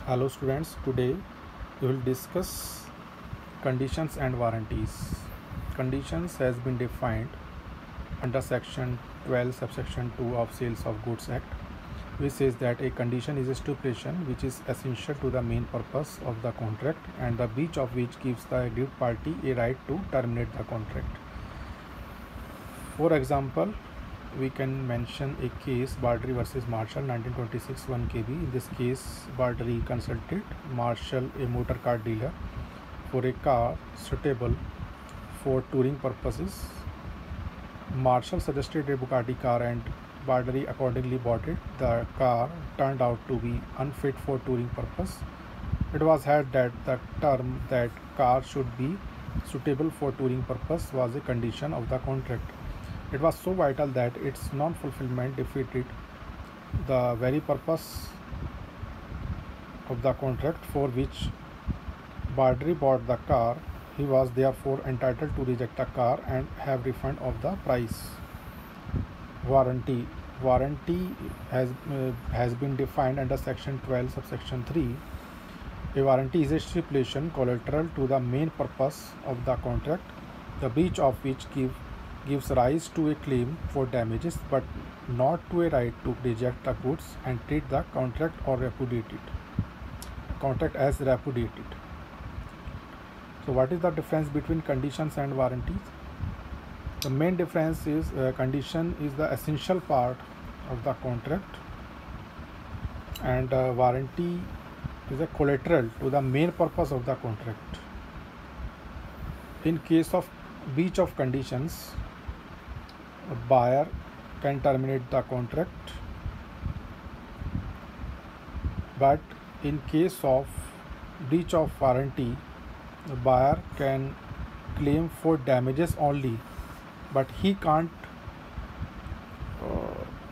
Hello students, today we will discuss conditions and warranties. Conditions has been defined under section 12 subsection 2 of Sales of Goods Act, which says that a condition is a stipulation which is essential to the main purpose of the contract and the breach of which gives the aggrieved party a right to terminate the contract. For example, we can mention a case Bardry versus Marshall 1926 1 KB. In this case, Bardry consulted Marshall, a motor car dealer, for a car suitable for touring purposes. Marshall suggested a Bugatti car and Bardry accordingly bought it. The car turned out to be unfit for touring purpose. It was held that the term that car should be suitable for touring purpose was a condition of the contract. It was so vital that its non-fulfillment defeated the very purpose of the contract for which Bardry bought the car. He was therefore entitled to reject the car and have refund of the price. Warranty has been defined under section 12 subsection 3. A warranty is a stipulation collateral to the main purpose of the contract, the breach of which gives rise to a claim for damages but not to a right to reject the goods and treat the contract as repudiated. So what is the difference between conditions and warranties? The main difference is condition is the essential part of the contract and warranty is a collateral to the main purpose of the contract. In case of breach of conditions, a buyer can terminate the contract, but in case of breach of warranty, the buyer can claim for damages only, but he can't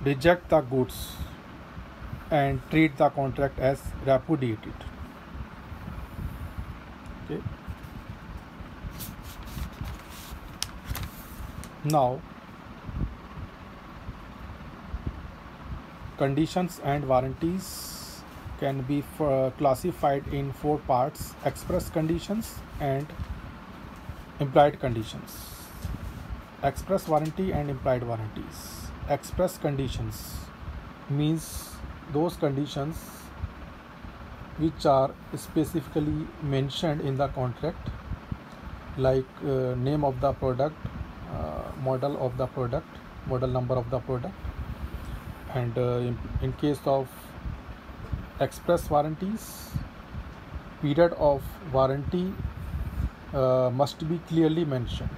reject the goods and treat the contract as repudiated. Okay. Now, conditions and warranties can be classified in 4 parts: express conditions and implied conditions. Express warranty and implied warranties. Express conditions means those conditions which are specifically mentioned in the contract, like name of the product, model of the product, model number of the product. And in case of express warranties, period of warranty must be clearly mentioned.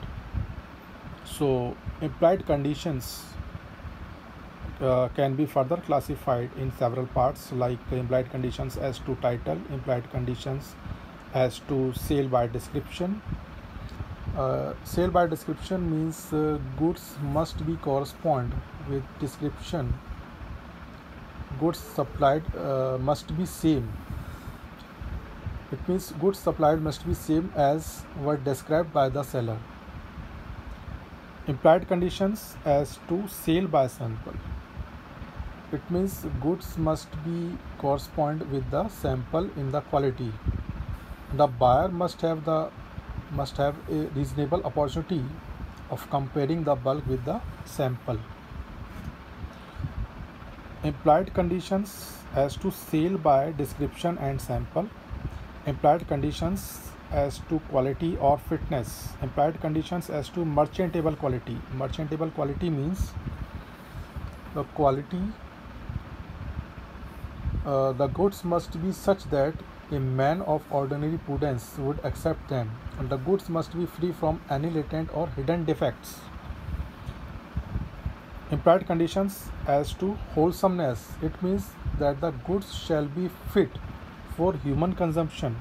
So implied conditions can be further classified in several parts, like implied conditions as to title, implied conditions as to sale by description. Sale by description means goods must be correspond with description. Goods supplied must be same. It means goods supplied must be same as were described by the seller. Implied conditions as to sale by sample. It means goods must be correspond with the sample in the quality. The buyer must have a reasonable opportunity of comparing the bulk with the sample. Implied conditions as to sale by description and sample. Implied conditions as to quality or fitness. Implied conditions as to merchantable quality. Merchantable quality means the quality, the goods must be such that a man of ordinary prudence would accept them, and the goods must be free from any latent or hidden defects. Implied conditions as to wholesomeness. It means that the goods shall be fit for human consumption.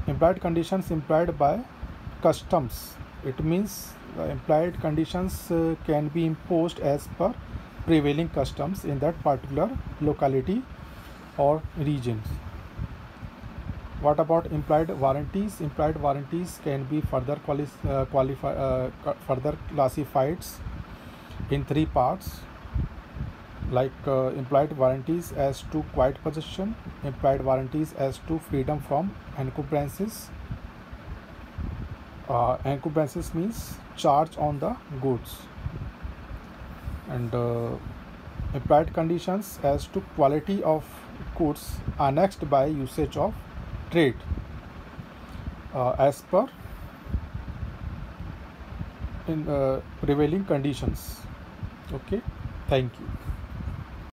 Implied conditions implied by customs. It means the implied conditions can be imposed as per prevailing customs in that particular locality or regions. What about implied warranties? Implied warranties can be further classified in 3 parts. like implied warranties as to quiet possession, implied warranties as to freedom from encumbrances. Encumbrances means charge on the goods, and implied conditions as to quality of goods annexed by usage of trade as per in prevailing conditions. Okay, thank you.